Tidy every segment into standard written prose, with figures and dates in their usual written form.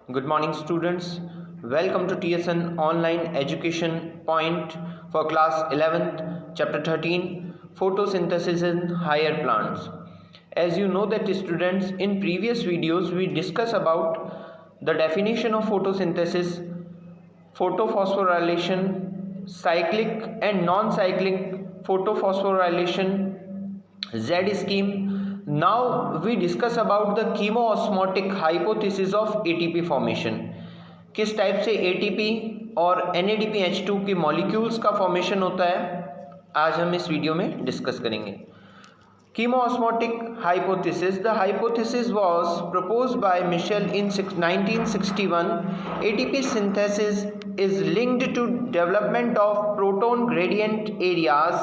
Good morning, students. Welcome to TSN Online Education Point for class 11th, chapter 13, photosynthesis in higher plants. As you know that students, in previous videos we discuss about the definition of photosynthesis, photophosphorylation, cyclic and non-cyclic photophosphorylation, Z scheme. Now we discuss about the chemoosmotic hypothesis of ATP formation. किस type से ATP और NADPH2 के molecules का formation होता है, आज हम इस वीडियो में डिस्कस करेंगे. Chemoosmotic hypothesis. The hypothesis was proposed by Michel in 1961. ATP synthesis is linked to development of proton gradient areas,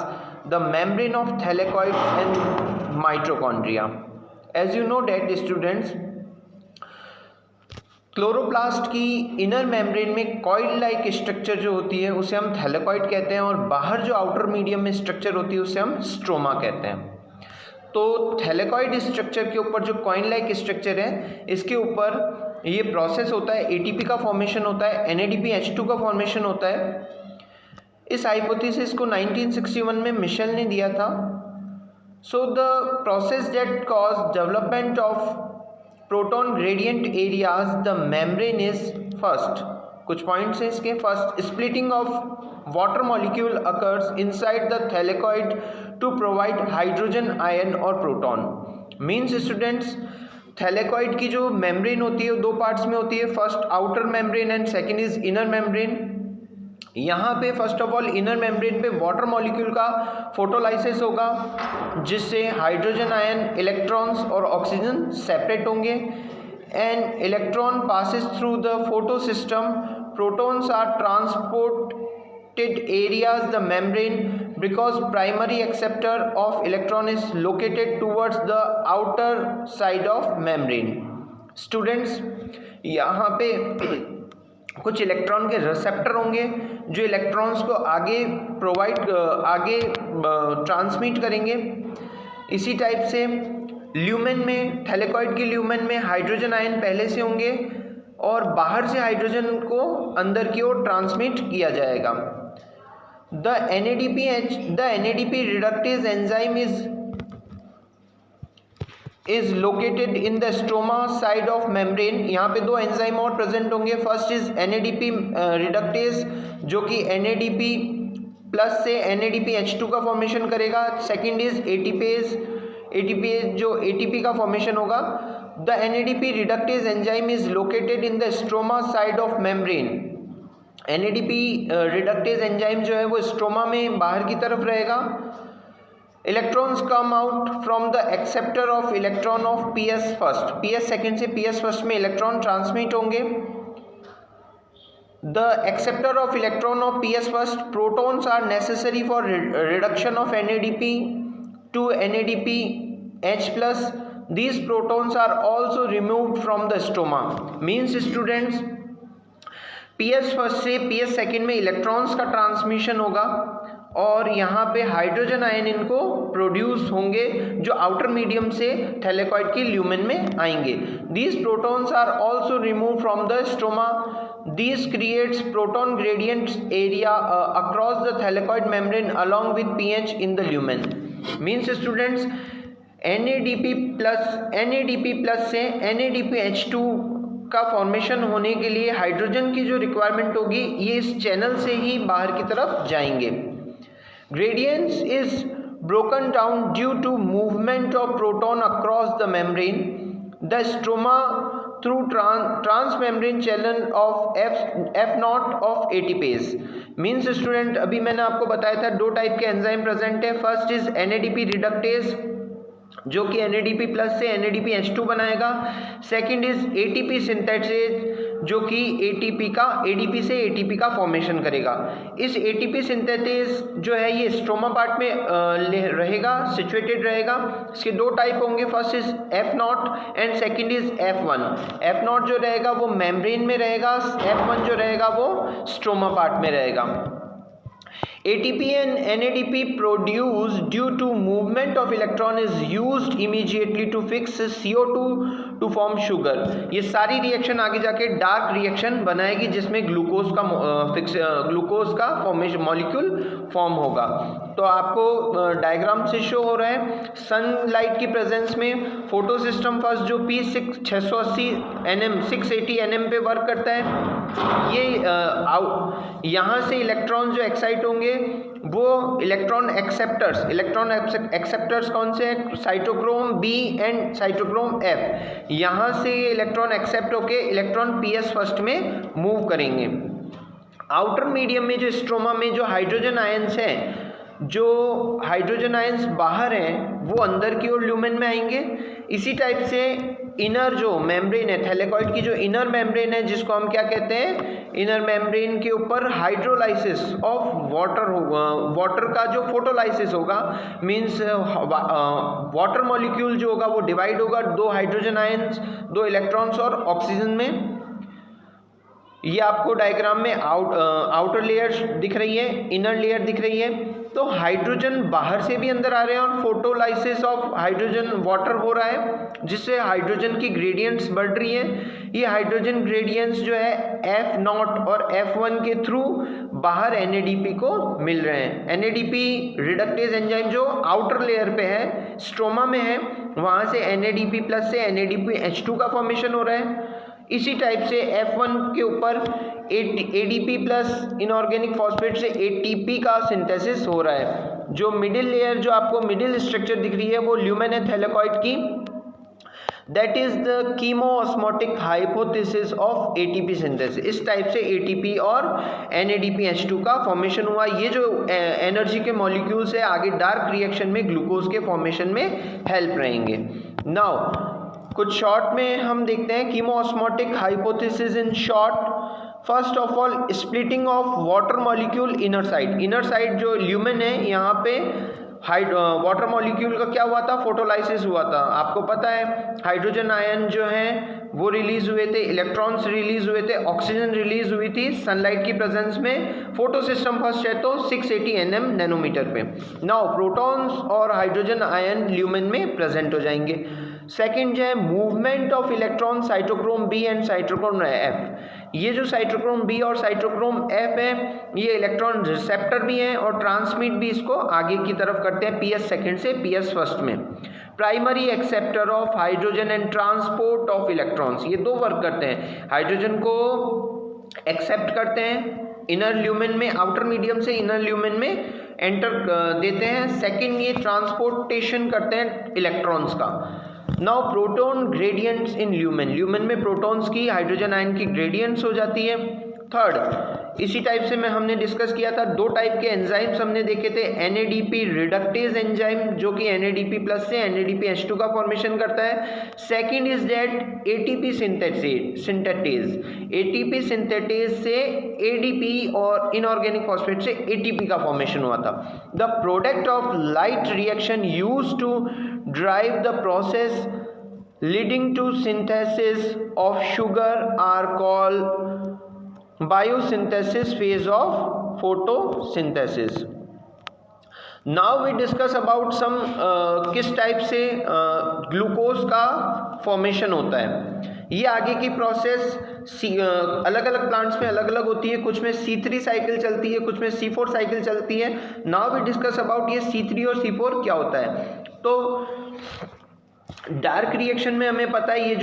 the membrane of thylakoid and mitochondria. As you know that students, chloroplast की inner membrane में coil like structure जो होती है उसे हम thylakoid कहते हैं, और बाहर जो आउटर मीडियम में स्ट्रक्चर होती है उसे हम स्ट्रोमा कहते हैं. तो थैलेकॉइड स्ट्रक्चर के ऊपर जो कॉइन लाइक स्ट्रक्चर है, इसके ऊपर ये प्रोसेस होता है, एटीपी का फॉर्मेशन होता है, NADPH2 का फॉर्मेशन होता है. इस हाइपोथेसिस को 1961 में मिशेल ने दिया था. So the process that cause development of proton gradient areas the membrane is first. कुछ पॉइंट्स हैं इसके. First, splitting of water molecule occurs inside the thylakoid to provide hydrogen ion or proton. Means students, thylakoid की जो membrane होती है वो दो parts में होती है. First outer membrane and second is inner membrane. यहाँ पे first of all inner membrane पे वाटर मॉलिक्यूल का फोटोलाइसिस होगा, जिससे हाइड्रोजन आयन, इलेक्ट्रॉन्स और ऑक्सीजन सेपरेट होंगे. And electron passes through the photo system. Protons are transported areas the membrane because primary acceptor of electron is located towards the outer side of membrane. Students, यहाँ पे कुछ electron के receptor होंगे जो electrons को आगे transmit करेंगे. इसी टाइप से ल्यूमेन में, थैलेकॉइड के ल्यूमेन में हाइड्रोजन आयन पहले से होंगे और बाहर से हाइड्रोजन को अंदर की ओर ट्रांसमिट किया जाएगा. The NADP reductase enzyme is located in the stroma side of membrane. यहाँ पे दो एंजाइम और प्रेजेंट होंगे. फर्स्ट इज NADP reductase जो कि NADP प्लस से NADPH2 का फॉर्मेशन करेगा. सेकेंड इज ATPase जो ATP का फॉर्मेशन होगा. The NADP reductase enzyme is located in the stroma side of membrane. NADP reductase enzyme जो है वो स्ट्रोमा में बाहर की तरफ रहेगा. Electrons come out from the acceptor of electron of PS first. PS second से PS फर्स्ट में इलेक्ट्रॉन ट्रांसमिट होंगे. The acceptor of electron of PS first. Protons are necessary for reduction of NADP to NADPH+. These protons are also removed from the stroma. Means students, PS first से PS second में electrons का transmission होगा और यहाँ पे hydrogen ion इनको produce होंगे जो आउटर मीडियम से थैलेकॉइड की ल्यूमेन में आएंगे. These protons are also remove from the stroma. These creates proton gradient area across the thylakoid membrane along with PH in the lumen. Means students, NADP plus से NADPH2 का formation होने के लिए hydrogen की जो requirement होगी ये इस चैनल से ही बाहर की तरफ जाएंगे. Gradients is broken down due to movement of proton across the membrane. The stroma through transmembrane channel of F0 of ATPase. Means student, अभी मैंने आपको बताया था दो टाइप के एंजाइम प्रेजेंट है. फर्स्ट इज NADP रिडक्टेज जो कि NADP प्लस से NADPH2 बनाएगा. सेकंड इज ATP सिंथेटेज जो कि ADP से ATP का फॉर्मेशन करेगा. इस ATP सिंथेटेज जो है ये स्ट्रोमा पार्ट में रहेगा, सिचुएटेड रहेगा. इसके दो टाइप होंगे. First is F0 and second is F1. F0 जो रहेगा वो मेम्ब्रेन में रहेगा, F1 जो रहेगा वो स्ट्रोमा पार्ट में रहेगा. ATP and NADP produced due to movement of electron is used immediately to fix CO2 to form sugar. ये सारी रिएक्शन आगे जाके डार्क रिएक्शन बनाएगी जिसमें ग्लूकोज का फॉर्मेशन मॉलिक्यूल फॉर्म होगा. तो आपको डायग्राम से शो हो रहा है सनलाइट की प्रेजेंस में फोटो सिस्टम फर्स्ट जो P680 nm 680 nm पे वर्क करता है. ये यहाँ से इलेक्ट्रॉन जो एक्साइट होंगे वो इलेक्ट्रॉन एक्सेप्टर्स कौन से हैं? Cytochrome B and cytochrome F. यहाँ से इलेक्ट्रॉन एक्सेप्ट होके इलेक्ट्रॉन PS फर्स्ट में मूव करेंगे. आउटर मीडियम में जो स्ट्रोमा में जो हाइड्रोजन आयंस हैं, जो हाइड्रोजन आयंस बाहर हैं वो अंदर की ओर ल्यूमेन में आएंगे. इसी टाइप से इनर जो मेम्ब्रेन है थैलेकॉइड की जो इनर मेम्ब्रेन है जिसको हम क्या कहते हैं? इनर मेम्ब्रेन के ऊपर हाइड्रोलाइसिस ऑफ वाटर होगा. वाटर का जो फोटोलाइसिस होगा मीन्स वाटर मॉलिक्यूल जो होगा वो डिवाइड होगा 2 हाइड्रोजन आयंस 2 इलेक्ट्रॉन्स और ऑक्सीजन में. ये आपको डायग्राम में आउटर लेयर दिख रही है, इनर लेयर दिख रही है. तो हाइड्रोजन बाहर से भी अंदर आ रहे हैं और फोटोलाइसिस ऑफ हाइड्रोजन वाटर हो रहा है जिससे हाइड्रोजन की ग्रेडियंट्स बढ़ रही हैं. ये हाइड्रोजन ग्रेडियंट्स जो है F0 और F1 के थ्रू बाहर NADP को मिल रहे हैं. NADP रिडक्टेज एंजाइम जो आउटर लेयर पे है, स्ट्रोमा में है, वहाँ से NADP प्लस से NADPH2 का फॉर्मेशन हो रहा है. इसी टाइप से F1 के ऊपर ADP प्लस इनऑर्गेनिक फॉस्फेट से ATP का सिंथेसिस हो रहा है. जो मिडिल लेयर जो आपको मिडिल स्ट्रक्चर दिख रही है वो ल्यूमेन है थैलेकॉइड की. That is the कीमोऑस्मोटिक hypothesis of ATP synthesis. इस टाइप से ATP और NADPH2 का फॉर्मेशन हुआ. ये जो एनर्जी के मॉलिक्यूल्स है आगे डार्क रिएक्शन में ग्लूकोज के फॉर्मेशन में हेल्प रहेंगे. नाउ कुछ शॉर्ट में हम देखते हैं कीमोऑस्मोटिक hypothesis in short. First of all splitting of water molecule inner side जो ल्यूमेन है यहाँ पे वाटर मॉलिक्यूल का क्या हुआ था? फोटोलाइसिस हुआ था. आपको पता है हाइड्रोजन आयन जो हैं वो रिलीज हुए थे, इलेक्ट्रॉन्स रिलीज हुए थे, ऑक्सीजन रिलीज हुई थी सनलाइट की प्रेजेंस में. फोटो सिस्टम फर्स्ट है तो 680 nm नैनोमीटर पे. नाउ प्रोटॉन्स और हाइड्रोजन आयन ल्यूमेन में प्रेजेंट हो जाएंगे. सेकेंड जो है movement of electron cytochrome B and cytochrome F. ये जो साइटोक्रोम बी और साइटोक्रोम एफ है ये इलेक्ट्रॉन रिसेप्टर भी हैं और ट्रांसमिट भी इसको आगे की तरफ करते हैं PS सेकेंड से PS फर्स्ट में. Primary acceptor of hydrogen and transport of electrons. ये 2 वर्क करते हैं. हाइड्रोजन को एक्सेप्ट करते हैं इनर ल्यूमेन में, आउटर मीडियम से इनर ल्यूमेन में एंटर देते हैं. सेकेंड ये ट्रांसपोर्टेशन करते हैं इलेक्ट्रॉन्स का. नाउ प्रोटॉन ग्रेडियंट्स इन ल्यूमेन में प्रोटॉन्स की हाइड्रोजन आयन की ग्रेडियंट्स हो जाती है. थर्ड इसी टाइप से हमने डिस्कस किया था 2 टाइप के एंजाइम्स हमने देखे थे. NADP रिडक्टेज एंजाइम जो कि NADP प्लस से NADPH2 का फॉर्मेशन करता है. Second is that ATP synthetase से ADP और इनऑर्गेनिक फॉस्फेट से ATP का फॉर्मेशन हुआ था. The product of light reaction used to drive the process leading to synthesis of sugar are called biosynthesis phase of photosynthesis. Now we discuss about some किस type से glucose का formation होता है. ये आगे की प्रोसेस अलग अलग प्लांट्स में अलग अलग होती है. कुछ में C3 साइकिल चलती है, कुछ में C4 साइकिल चलती है. नाउ वी डिस्कस अबाउट ये C3 और C4 क्या होता है. तो डार्क रिएक्शन में हमें पता है ये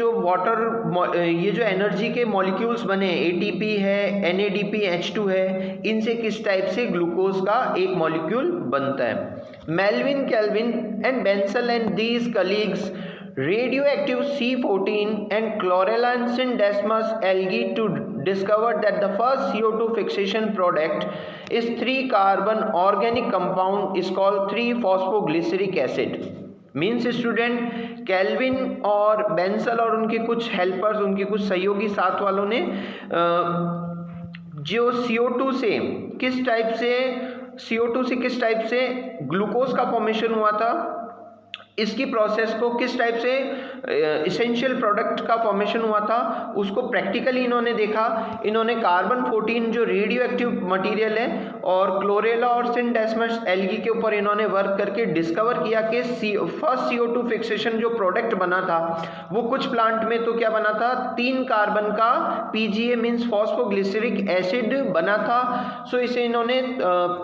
जो एनर्जी के मॉलिक्यूल्स बने ATP है, NADPH2 है, इनसे किस टाइप से ग्लूकोज का एक मॉलिक्यूल बनता है. Melvin Calvin and Benson and these colleagues radioactive C14 and chlorella Syndesmus algae to discover that the first CO2 fixation product is 3-carbon organic compound is called 3-phosphoglyceric acid. Means student kelvin और बेंसल और उनके कुछ helpers, उनके कुछ सहयोगी साथ वालों ने जो CO2 से किस टाइप से ग्लूकोज का फॉर्मेशन हुआ था इसकी प्रोसेस को किस टाइप से इसेंशियल प्रोडक्ट का फॉर्मेशन हुआ था उसको प्रैक्टिकली इन्होंने देखा। इन्होंने कार्बन 14 जो रेडियो एक्टिव मटीरियल है और क्लोरेला और सिंडेस्मस एल्गी के ऊपर इन्होंने वर्क करके डिस्कवर किया कि फर्स्ट CO2 फिक्सेशन जो प्रोडक्ट बना था वो कुछ प्लांट में तो क्या बना था, 3 कार्बन का PGA मीन्स फॉस्फोग्लिसरिक एसिड बना था। सो इसे इन्होंने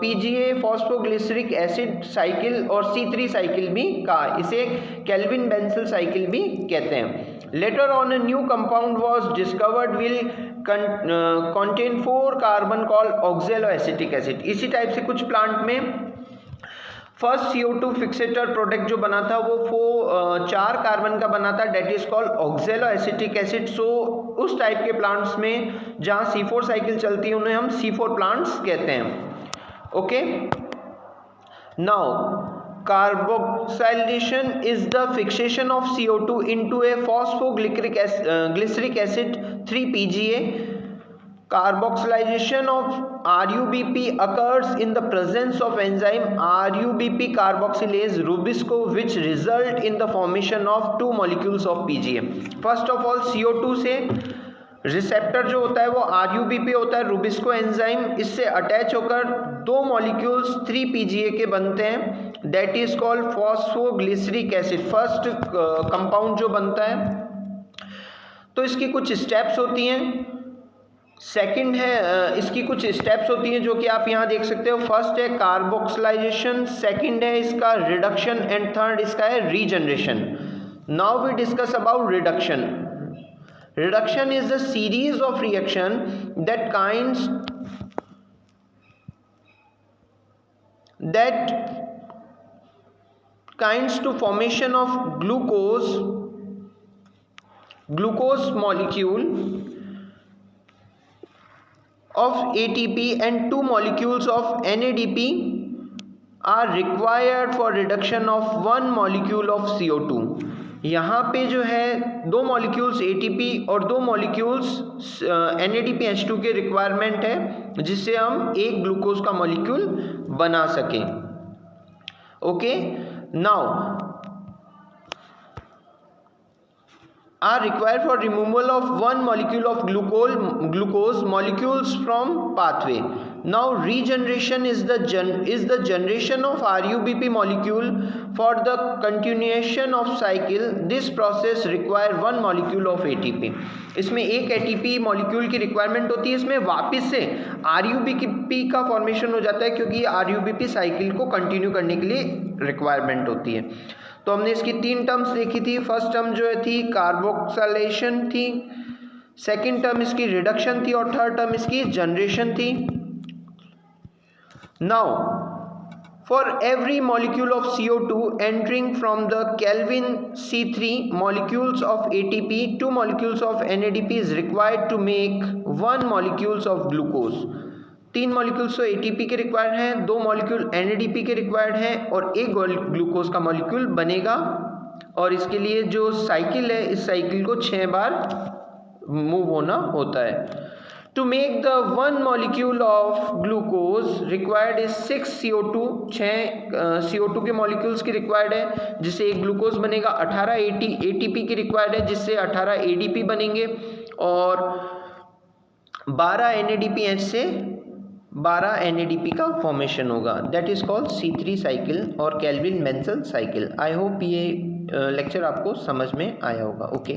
PGA फॉस्फोग्लिसरिक एसिड साइकिल और C3 साइकिल भी कहा, इसे केल्विन बेंसल साइकिल भी कहते हैं। Later on a new compound was discovered will contain 4 carbon called oxaloacetic acid. इसी टाइप से कुछ प्लांट में फर्स्ट CO2 फिक्सेटर प्रोडक्ट जो बना था वो 4 कार्बन का बना था, that is called oxaloacetic acid. So उस टाइप के प्लांट्स में जहाँ C4 साइकिल चलती है उन्हें हम C4 प्लांट्स कहते हैं। Okay, now carboxylation is the fixation of CO2 into a phosphoglyceric acid 3-PGA. Carboxylation of RUBP occurs in the presence of enzyme RUBP carboxylase Rubisco which result in the formation of 2 molecules of PGA. First of all CO2 से receptor जो होता है वो RUBP होता है, rubisco enzyme, इससे attach होकर 2 molecules 3-PGA के बनते हैं, that is called phosphoglyceric acid. First compound जो बनता है तो इसकी कुछ स्टेप्स होती हैं। सेकंड है इसकी कुछ स्टेप्स होती हैं जो कि आप यहाँ देख सकते हो। फर्स्ट है कार्बोक्सिलाइजेशन, सेकंड है इसका रिडक्शन एंड थर्ड इसका है regeneration. Now we discuss about reduction. Reduction is a series of reaction that kinds to formation of glucose molecule of ATP and 2 molecules of NADP are required for reduction of 1 molecule of CO2। यहाँ पे जो है 2 molecules ATP और 2 molecules NADPH2 के requirement है जिससे हम एक ग्लूकोज का मॉलिक्यूल बना सकें। Okay, now are required for removal of 1 molecule of glucose molecules from pathway. Now regeneration is the generation of RUBP molecule for the continuation of cycle. This process require 1 molecule of ATP. इसमें एक ATP molecule की requirement होती है, इसमें वापस से RUBP का formation हो जाता है क्योंकि RUBP साइकिल को कंटिन्यू करने के लिए रिक्वायरमेंट होती है। तो हमने इसकी 3 टर्म्स देखी थी। फर्स्ट टर्म जो थी कार्बोक्सिलेशन थी, सेकंड टर्म इसकी रिडक्शन थी और थर्ड टर्म इसकी जनरेशन थी। Now for every molecule of CO2 entering from the Kelvin C3 molecules of ATP, 2 molecules of NADP is required to make 1 molecules of glucose। 3 molecules तो ATP के required हैं, 2 molecule NADP के required हैं और एक glucose का molecule बनेगा। और इसके लिए जो साइकिल है इस साइकिल को 6 बार मूव होना होता है। To make the 1 molecule of glucose required is 6 CO2, 6 CO2 के मॉलिक्यूल्स की रिक्वायर्ड है जिससे एक ग्लूकोज बनेगा। 18 ATP की रिक्वायर्ड है जिससे 18 ADP बनेंगे और 12 NADPH से 12 NADP का फॉर्मेशन होगा, that is called C3 cycle और केल्विन बेंसल साइकिल। आई होप ये लेक्चर आपको समझ में आया होगा। ओके।